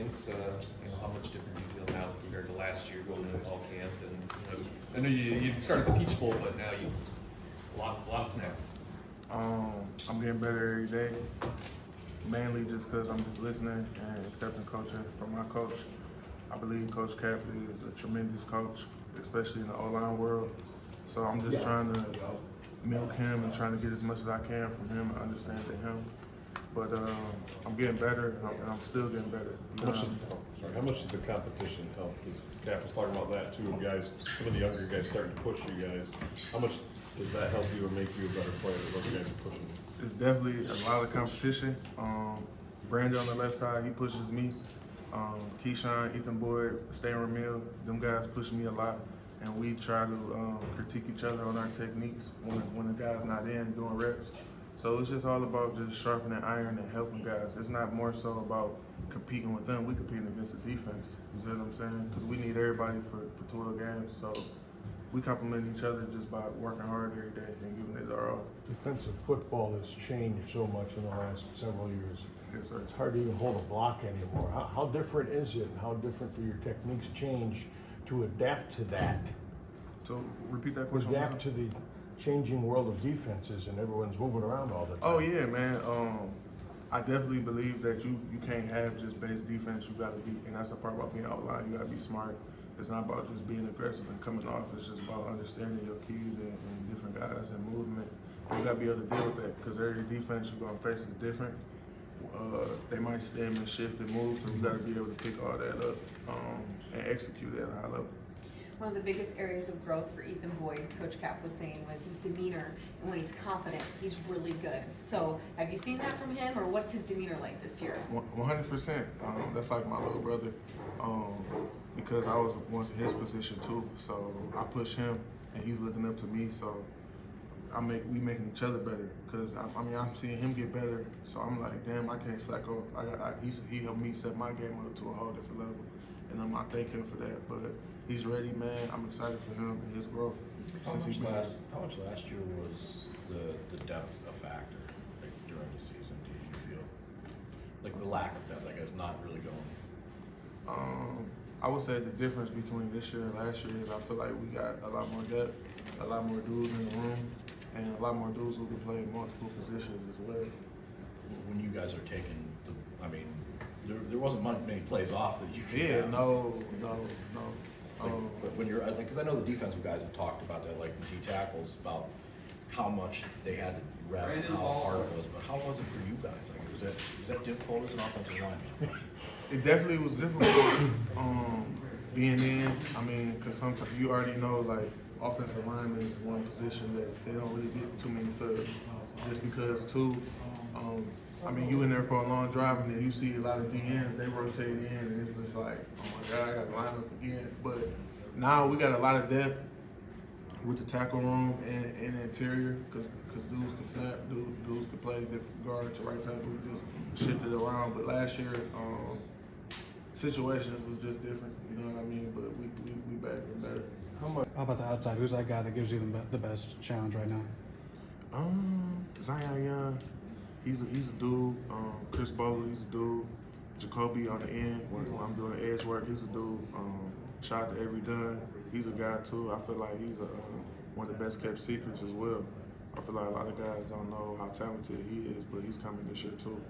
difference, how much different do you feel now compared to last year going into fall camp? And I know you started the Peach Bowl, but now you a lot of snaps. I'm getting better every day, mainly just because I'm just listening and accepting coaching from my coach. I believe Coach Cap is a tremendous coach, especially in the O-line world. So I'm just trying to milk him and trying to get as much as I can from him and understanding him. But I'm getting better, and I'm still getting better. How much did the competition help? Because Cap was talking about that too. Guys, some of the younger guys starting to push you guys. How much does that help you or make you a better player? What you guys are pushing? It's definitely a lot of competition. Brandon on the left side, he pushes me. Keyshawn, Ethan Boyd, Stan Ramil, them guys push me a lot. And we try to critique each other on our techniques when the guy's not in doing reps. So it's just all about just sharpening iron and helping guys. It's not more so about competing with them. We competing against the defense. You see what I'm saying? Because we need everybody for 12 games. So we complement each other just by working hard every day and giving it our all. Defensive football has changed so much in the last several years. Yes, sir. It's hard to even hold a block anymore. How different is it? How different do your techniques change to adapt to that? So repeat that question. Adapt to the changing world of defenses and everyone's moving around all the time. Oh yeah, man. I definitely believe that you can't have just base defense. You got to be, and that's a part about being outline. You got to be smart. It's not about just being aggressive and coming off. It's just about understanding your keys and different guys and movement. You got to be able to deal with that because every defense you're gonna face is different. They might stem and shift and move, so you got to be able to pick all that up and execute at a high level. One of the biggest areas of growth for Ethan Boyd, Coach Cap was saying, was his demeanor. And when he's confident, he's really good. So have you seen that from him, or what's his demeanor like this year? 100%. That's like my little brother because I was once in his position too. So I push him, and he's looking up to me. So we making each other better because I'm seeing him get better. So I'm like, damn, I can't slack off. He helped me set my game up to a whole different level, and I thank him for that. But he's ready, man. I'm excited for him and his growth. How much last year was the depth a factor during the season? Did you feel like the lack of depth, I guess, not really going? I would say the difference between this year and last year is I feel like we got a lot more depth, a lot more dudes in the room, and a lot more dudes who can play multiple positions as well. When you guys are taking, there wasn't many plays off that you could. Yeah, no. But when you're, because I know the defensive guys have talked about that, like the D tackles, about how much they had to rep and how hard it was. But how was it for you guys? Like, was that difficult as an offensive lineman? It definitely was difficult being in. Because sometimes you already know, like, offensive lineman is one position that they don't really get too many subs. Just because, too, you in there for a long drive and then you see a lot of DNs, they rotate in and it's just like, oh my God, I got to line up again. But now we got a lot of depth with the tackle room and the interior because dudes can snap, dudes can play different guard to right tackle. We just shifted around. But last year, situations was just different, you know what I mean? But we back and better. How about the outside? Who's that guy that gives you the best challenge right now? Zion Young. He's a dude. Chris Bowler, he's a dude. Jacoby on the end when I'm doing edge work, he's a dude. Shout out to Every Dunn. He's a guy too. I feel like he's one of the best kept secrets as well. I feel like a lot of guys don't know how talented he is, but he's coming this year too.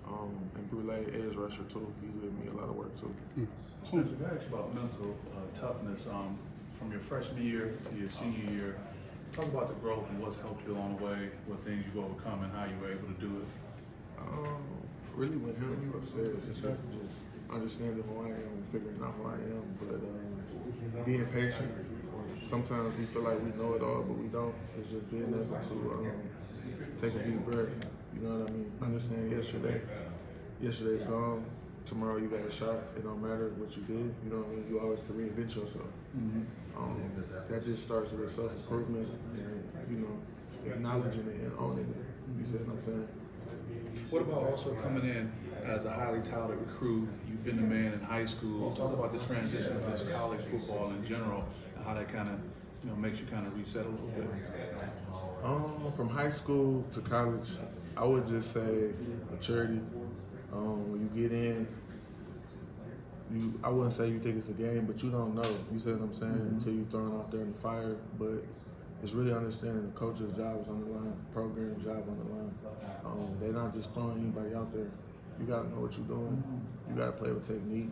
And Brule, edge rusher too. He's giving me a lot of work too. Spencer, can I ask you about mental toughness from your freshman year to your senior year? Talk about the growth and what's helped you along the way, what things you've overcome and how you were able to do it. Really with him upstairs, it's just understanding who I am and figuring out who I am. But being patient. Sometimes we feel like we know it all, but we don't. It's just being able to take a deep breath. You know what I mean? Understand yesterday's gone. Tomorrow you got a shot. It don't matter what you did. You know what I mean? You always can reinvent yourself. That just starts with self-improvement and, acknowledging it and owning it. You see what I'm saying? What about also coming in as a highly touted recruit? You've been the man in high school. Talk about the transition of this college football in general and how that kind of, makes you kind of reset a little bit. From high school to college, I would just say maturity. When you get in, I wouldn't say you think it's a game, but you don't know. You see what I'm saying? Until you thrown out there in the fire. But it's really understanding the coach's job is on the line, the program's job on the line. They're not just throwing anybody out there. You gotta know what you're doing. You gotta play with technique.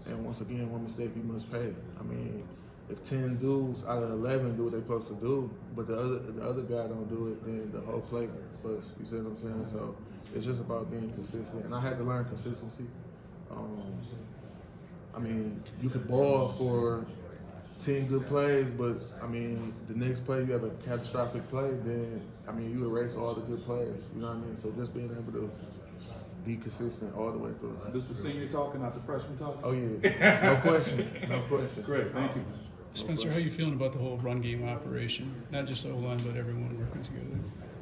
And once again, one mistake you must pay. I mean, if 10 dudes out of 11 do what they're supposed to do, but the other guy don't do it, then the whole play busts. You see what I'm saying? So it's just about being consistent. And I had to learn consistency. I mean, you could ball for 10 good plays, but I mean, the next play you have a catastrophic play, then I mean, you erase all the good plays. You know what I mean? So just being able to be consistent all the way through. This the senior talking, not the freshman talking? Oh yeah, no question, no question. Great, thank you. Spencer, how you feeling about the whole run game operation? Not just O-line, but everyone working together.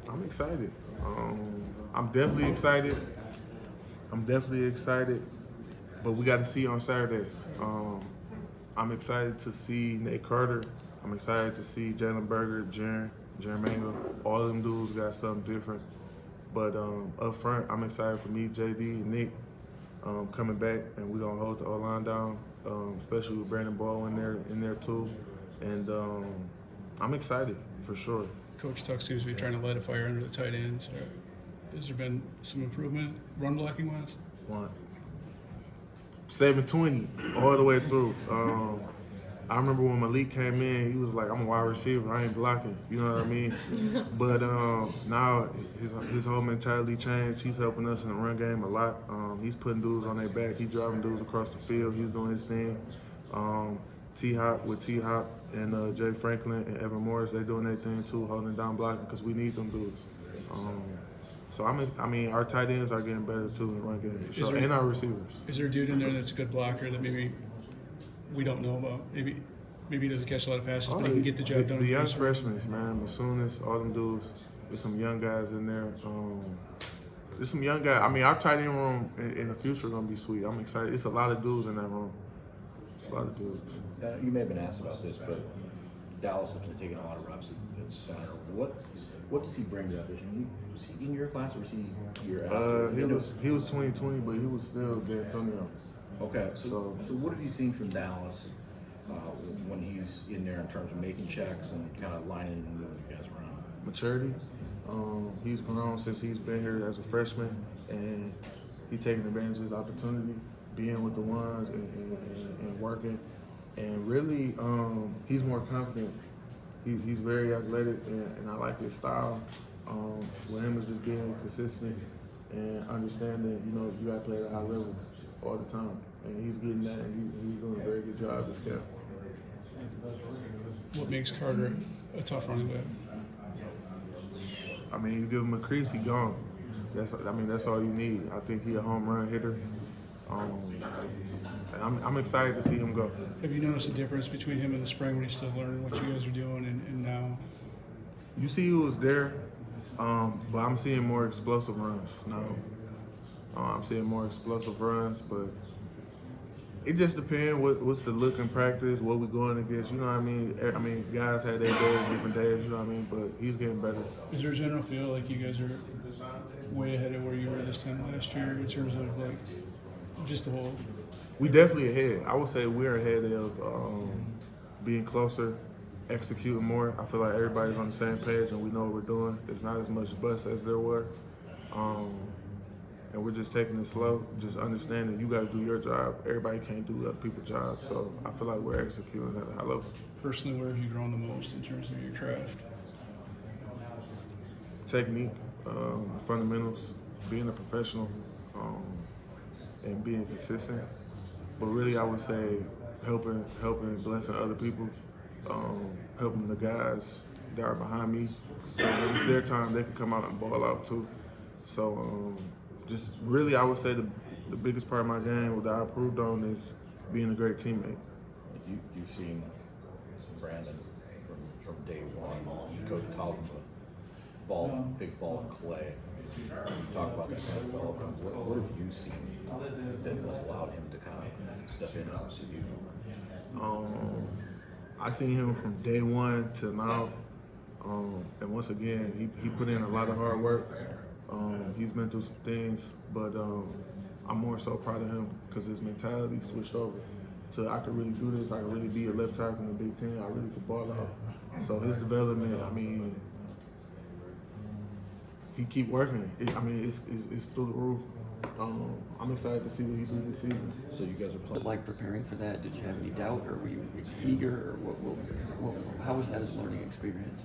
I'm excited. I'm definitely excited. But we got to see on Saturdays. I'm excited to see Nate Carter. I'm excited to see Jalen Berger, Jaren Mango. All of them dudes got something different. But up front, I'm excited for me, JD, and Nick coming back, and we're gonna hold the O-line down, especially with Brandon Ball in there too. And I'm excited for sure. Coach Tuck seems to be trying to light a fire under the tight ends. Has there been some improvement run blocking wise? 720 all the way through. I remember when Malik came in, he was like, I'm a wide receiver, I ain't blocking, you know what I mean? But now his whole mentality changed. He's helping us in the run game a lot. He's putting dudes on their back. He's driving dudes across the field. He's doing his thing. T-Hop and Jay Franklin and Evan Morris, they doing their thing too, holding down blocking because we need them dudes. So I mean, our tight ends are getting better too in the run game for sure, and our receivers. Is there a dude in there that's a good blocker that maybe we don't know about? Maybe he doesn't catch a lot of passes, but he can get the job done. The young freshmen, man, Masunas, all them dudes. There's some young guys in there. There's some young guys. I mean, our tight end room in the future is gonna be sweet. I'm excited. It's a lot of dudes in that room. It's a lot of dudes. You may have been asked about this, but Dallas has been taking a lot of reps at center. What does he bring to that position? Was he in your class or was he your after? He was 2020, but he was still D'Antonio. Okay, so what have you seen from Dallas when he's in there in terms of making checks and kind of lining and moving you guys around? Maturity. He's grown since he's been here as a freshman, and he's taking advantage of his opportunity, being with the ones and working. And really, he's more confident. He's very athletic, and I like his style. For him, is just being consistent and understanding, you got to play at a high level all the time. And he's getting that, and he's doing a very good job as cap. What makes Carter a tough running back? I mean, you give him a crease, he gone. That's all you need. I think he a home run hitter. I'm excited to see him go. Have you noticed a difference between him in the spring when he's still learning what you guys are doing and now? You see he was there, but I'm seeing more explosive runs now. I'm seeing more explosive runs, but it just depends what's the look in practice, what we're going against, you know what I mean? I mean, guys had their days, different days, you know what I mean? But he's getting better. Is there a general feel like you guys are way ahead of where you were this time last year in terms of like just the whole? We definitely ahead. I would say we're ahead of being closer, executing more. I feel like everybody's on the same page and we know what we're doing. There's not as much bust as there were. And we're just taking it slow, just understanding you got to do your job. Everybody can't do other people's jobs. So I feel like we're executing at a high level. Personally, where have you grown the most in terms of your craft? Technique, fundamentals, being a professional, and being consistent. But really, I would say helping, blessing other people, helping the guys that are behind me. So when it's their time, they can come out and ball out too. So just really, I would say the biggest part of my game that I improved on is being a great teammate. You've seen Brandon from day one. You coach college ball, big ball, and clay. You talk about that kind of development. What have you seen that has allowed him to kind of step in opposite you? I seen him from day one to now, and once again, he put in a lot of hard work. He's been through some things, but I'm more so proud of him because his mentality switched over to I could really do this. I could really be a left tackle in the Big Ten. I really could ball out. So his development, I mean, he keep working. It's through the roof. I'm excited to see what he do this season. So you guys are Was playing. it like preparing for that? Did you have any doubt, or were you eager, or how was that as a learning experience?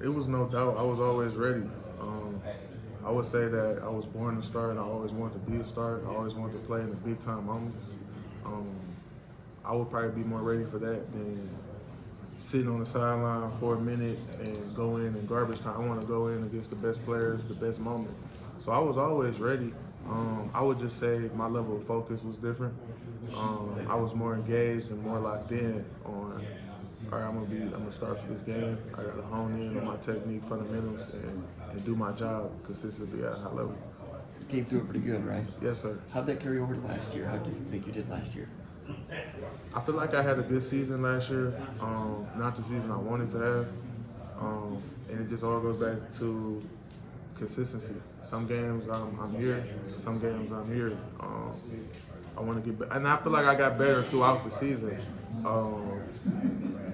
It was no doubt. I was always ready. I would say that I was born to start. I always wanted to be a start. I always wanted to play in the big time moments. I would probably be more ready for that than sitting on the sideline for a minute and go in garbage time. I want to go in against the best players, the best moment. So I was always ready. I would just say my level of focus was different. I was more engaged and more locked in on, all right, I'm gonna start for this game. I gotta hone in on my technique, fundamentals, and do my job consistently at a high level. You came through it pretty good, right? Yes, sir. How'd that carry over to last year? How did you think you did last year? I feel like I had a good season last year. Not the season I wanted to have. And it just all goes back to consistency. Some games I'm here, some games I'm here. I want to get better. And I feel like I got better throughout the season.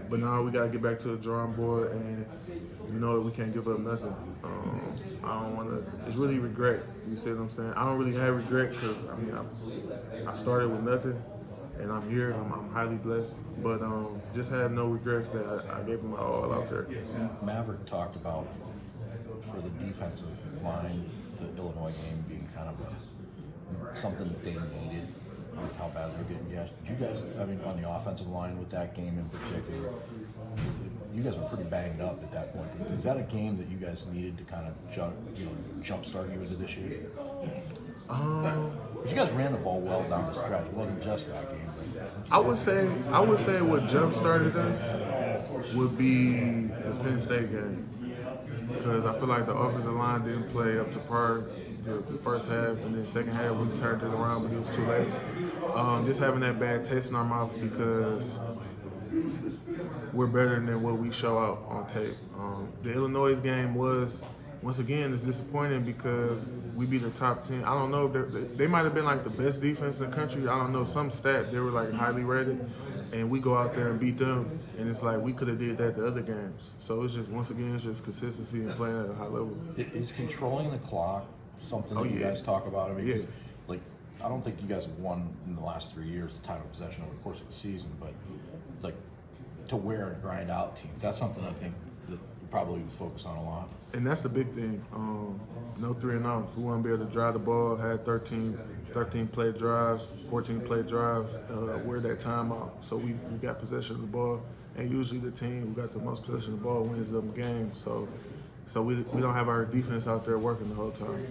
But now we got to get back to the drawing board, and you know that we can't give up nothing. I don't want to, it's really regret. You see what I'm saying? I don't really have regret because, I started with nothing, and I'm here. I'm highly blessed. But just have no regrets that I gave my all out there. Maverick talked about for the defensive line, the Illinois game being kind of something that they needed with how bad they're getting gashed. Did you guys, on the offensive line with that game in particular, you guys were pretty banged up at that point. Is that a game that you guys needed to kind of jumpstart you into this year? Because you guys ran the ball well down the stretch. It wasn't just that game. I would say what jump started us would be the Penn State game, because I feel like the offensive line didn't play up to par the first half, and then second half we turned it around, but it was too late. Just having that bad taste in our mouth because we're better than what we show out on tape. The Illinois game was, once again, it's disappointing because we beat the top 10. I don't know, they might have been like the best defense in the country. I don't know, some stat, they were like highly rated, and we go out there and beat them, and it's like we could have did that the other games. So it's just, once again, it's just consistency and playing at a high level. Is controlling the clock something that you guys talk about? I don't think you guys have won in the last 3 years the time of possession over the course of the season, but to wear and grind out teams, that's something I think that you probably focus on a lot. And that's the big thing. No 3 and outs. We want to be able to drive the ball, had 13 play drives, 14 play drives, wear that time out. So we got possession of the ball, and usually the team who got the most possession of the ball wins the game. So we don't have our defense out there working the whole time.